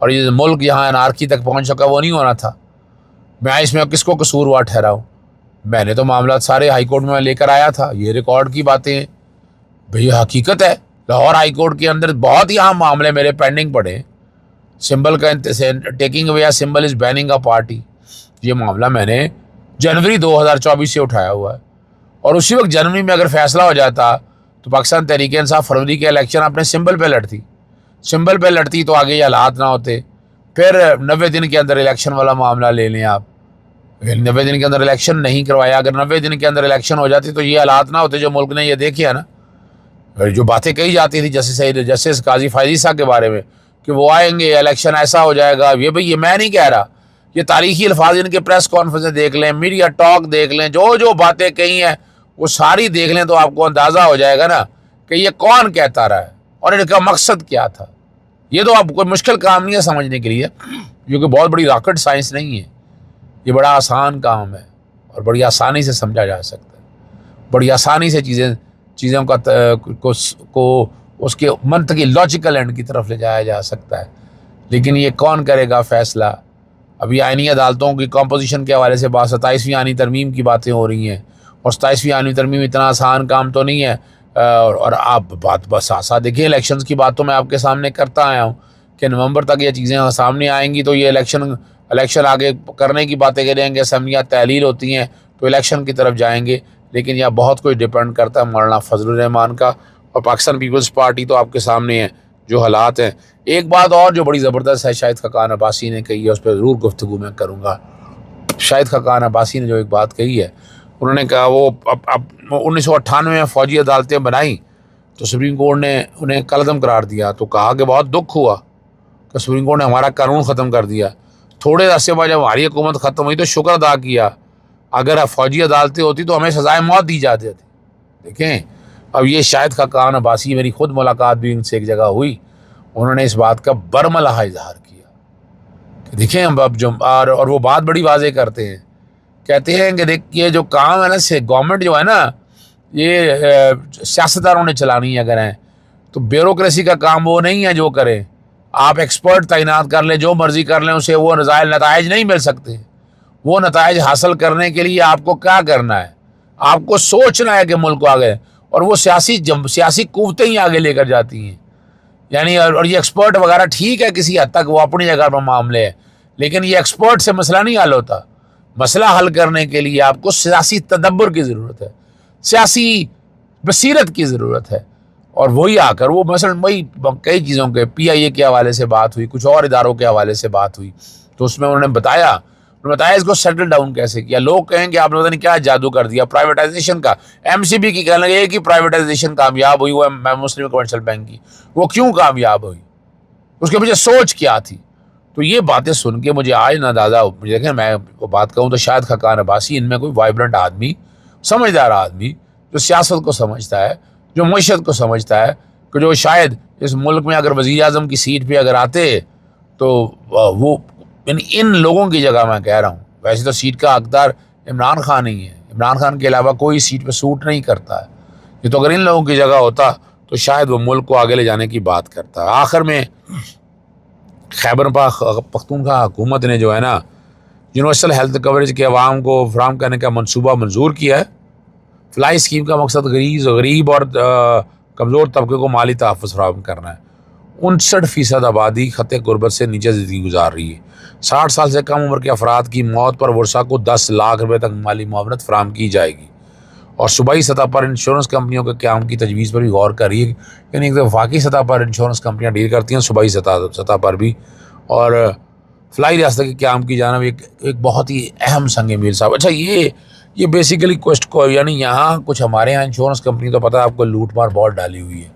اور یہ ملک یہاں انارکی تک پہنچ چکا وہ نہیں ہونا تھا. میں اس میں کس کو قصوروار ٹھہراؤں؟ میں نے تو معاملات سارے ہائی کورٹ میں لے کر آیا تھا. یہ ریکارڈ کی باتیں ہیں بھئی، حقیقت ہے. لاہور ہائی کورٹ کے اندر بہت ہی اہم معاملے میرے پینڈنگ پڑے ہیں. سمبل کا taking away symbol is banning a party, یہ معاملہ میں نے جنوری 2024 سے اٹھایا ہوا ہے. اور اسی وقت جنوری میں اگر فیصلہ ہو جاتا تو پاکستان تحریک انصاف فروری کے الیکشن اپنے سمبل پہ لڑتی تو آگے یہ حالات نہ ہوتے. پھر 90 دن کے اندر الیکشن والا معاملہ لے لیں آپ. 90 دن کے اندر الیکشن نہیں کروایا. اگر 90 دن کے اندر الیکشن ہو جاتی تو یہ حالات نہ ہوتے جو ملک نے یہ دیکھے ہے نا. جو باتیں کہی جاتی تھی جسٹس قاضی فائزی صاحب کے بارے میں کہ وہ آئیں گے، الیکشن ایسا ہو جائے گا، یہ میں نہیں کہہ رہا، یہ تاریخی الفاظ ان کے پریس کانفرنس دیکھ لیں، میڈیا ٹاک دیکھ لیں، جو باتیں کہی ہیں وہ ساری دیکھ لیں تو آپ کو اندازہ ہو جائے گا نا کہ یہ کون کہتا رہا ہے اور ان کا مقصد کیا تھا. یہ تو آپ کوئی مشکل کام نہیں ہے سمجھنے کے لیے، جو کہ بہت بڑی راکٹ سائنس نہیں ہے. یہ بڑا آسان کام ہے اور بڑی آسانی سے سمجھا جا سکتا ہے. بڑی آسانی سے چیزوں کو اس کے منطقی لاجیکل اینڈ کی طرف لے جایا جا سکتا ہے. لیکن یہ کون کرے گا فیصلہ؟ ابھی آئینی عدالتوں کی کمپوزیشن کے حوالے سے 27ویں آئینی ترمیم کی باتیں ہو رہی ہیں، اور 27ویں آئینی ترمیم اتنا آسان کام تو نہیں ہے. اور آپ بات بس آسان دیکھیں، الیکشنز کی بات تو میں آپ کے سامنے کرتا آیا ہوں کہ نومبر تک یہ چیزیں سامنے آئیں گی تو یہ الیکشن آگے کرنے کی باتیں کریں گے، اسمبلیاں تحلیل ہوتی ہیں تو الیکشن کی طرف جائیں گے. لیکن یہ بہت کچھ ڈپینڈ کرتا ہے مولانا فضل الرحمان کا اور پاکستان پیپلز پارٹی تو آپ کے سامنے ہے جو حالات ہیں. ایک بات اور جو بڑی زبردست ہے شاہد خاقان عباسی نے کہی ہے، اس پہ ضرور گفتگو میں کروں گا. شاہد خاقان عباسی نے جو ایک بات کہی ہے، انہوں نے کہا وہ اب 1998 میں فوجی عدالتیں بنائیں تو سپریم کورٹ نے انہیں کالعدم قرار دیا، تو کہا کہ بہت دکھ ہوا کہ سپریم کورٹ نے ہمارا قانون ختم کر دیا. تھوڑے عرصے بعد جب ہماری حکومت ختم ہوئی تو شکر ادا کیا، اگر فوجی عدالتیں ہوتی تو ہمیں سزائے موت دی جاتی تھی. دیکھیں اب یہ شاہد خاقان عباسی، میری خود ملاقات بھی ان سے ایک جگہ ہوئی، انہوں نے اس بات کا برملا اظہار کیا کہ دیکھیں اور وہ بات بڑی واضح کرتے ہیں، کہتے ہیں کہ دیکھ یہ جو کام ہے نا گورنمنٹ جو ہے نا یہ سیاستدانوں نے چلانی ہے اگر ہیں تو بیوروکریسی کا کام وہ نہیں ہے جو کریں. آپ ایکسپرٹ تعینات کر لیں، جو مرضی کر لیں، اسے وہ نتائج نہیں مل سکتے. وہ نتائج حاصل کرنے کے لیے آپ کو کیا کرنا ہے؟ آپ کو سوچنا ہے کہ ملک کو آگے، اور وہ سیاسی قوتیں ہی آگے لے کر جاتی ہیں. یعنی اور یہ ایکسپرٹ وغیرہ ٹھیک ہے کسی حد تک وہ اپنی جگہ پر معاملے ہے، لیکن یہ ایکسپرٹ سے مسئلہ نہیں حل ہوتا. مسئلہ حل کرنے کے لیے آپ کو سیاسی تدبر کی ضرورت ہے، سیاسی بصیرت کی ضرورت ہے. اور وہی آ کر وہ مثلا وہی کئی چیزوں کے PIA کے حوالے سے بات ہوئی، کچھ اور اداروں کے حوالے سے بات ہوئی، تو اس میں انہوں نے بتایا اس کو سیٹل ڈاؤن کیسے کیا. لوگ کہیں کہ آپ نے کیا جادو کر دیا پرائیویٹائزیشن کا. MCB کی کہنے لگے ایک ہی پرائیویٹائزیشن کامیاب ہوئی، وہ مسلم کمرشل بینک کی. وہ کیوں کامیاب ہوئی؟ اس کے پیچھے سوچ کیا تھی؟ تو یہ باتیں سن کے مجھے آج اندازہ مجھے دیکھیں میں وہ بات کہوں تو شاید خاقان عباسی ان میں کوئی وائبرنٹ آدمی، سمجھدار آدمی جو سیاست کو سمجھتا ہے، جو معیشت کو سمجھتا ہے، کہ جو شاید اس ملک میں اگر وزیر اعظم کی سیٹ پہ اگر آتے تو وہ ان لوگوں کی جگہ میں کہہ رہا ہوں، ویسے تو سیٹ کا حقدار عمران خان ہی ہے، عمران خان کے علاوہ کوئی سیٹ پہ سوٹ نہیں کرتا ہے. یہ تو اگر ان لوگوں کی جگہ ہوتا تو شاید وہ ملک کو آگے لے جانے کی بات کرتا. آخر میں خیبر پختونخوا حکومت نے جو ہے نا یونیورسل ہیلتھ کوریج کے عوام کو فراہم کرنے کا منصوبہ منظور کیا ہے. فلائی اسکیم کا مقصد غریب اور کمزور طبقے کو مالی تحفظ فراہم کرنا ہے. 59% آبادی خطے غربت سے نیچے زندگی گزار رہی ہے. 60 سال سے کم عمر کے افراد کی موت پر ورثاء کو 10 لاکھ روپے تک مالی معاونت فراہم کی جائے گی. اور صوبائی سطح پر انشورنس کمپنیوں کے قیام کی تجویز پر بھی غور کر رہی ہے. یعنی وفاقی سطح پر انشورنس کمپنیاں ڈیل کرتی ہیں، صوبائی سطح پر بھی. اور فلائی ریاست کے قیام کی جانب ایک بہت ہی اہم سنگ میل صاحب. اچھا یہ بیسیکلی یعنی یہاں کچھ ہمارے یہاں انشورنس کمپنی تو پتہ ہے آپ کو لوٹ مار بہت ڈالی ہوئی ہے.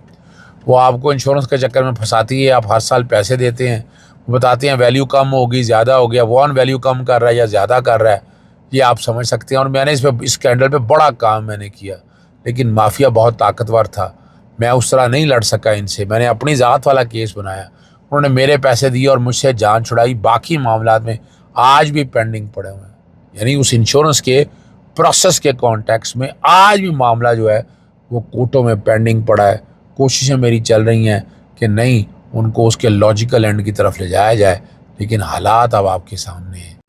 وہ آپ کو انشورنس کے چکر میں پھنساتی ہے، آپ ہر سال پیسے دیتے ہیں، وہ بتاتے ہیں ویلیو کم ہوگی، زیادہ ہو گیا، وہ ویلیو کم کر رہا ہے یا زیادہ کر رہا ہے، یہ آپ سمجھ سکتے ہیں. اور میں نے اس اسکینڈل پہ بڑا کام میں نے کیا، لیکن مافیا بہت طاقتور تھا، میں اس طرح نہیں لڑ سکا ان سے. میں نے اپنی ذات والا کیس بنایا، انہوں نے میرے پیسے دیے اور مجھ سے جان چھڑائی. باقی معاملات میں آج بھی پینڈنگ پڑے ہوئے ہیں. یعنی اس انشورنس کے پروسیس کے کانٹیکس میں آج بھی معاملہ جو ہے وہ کورٹوں میں پینڈنگ پڑا ہے. کوششیں میری چل رہی ہیں کہ نہیں ان کو اس کے لاجیکل اینڈ کی طرف لے جایا جائے، لیکن حالات اب آپ کے سامنے ہیں۔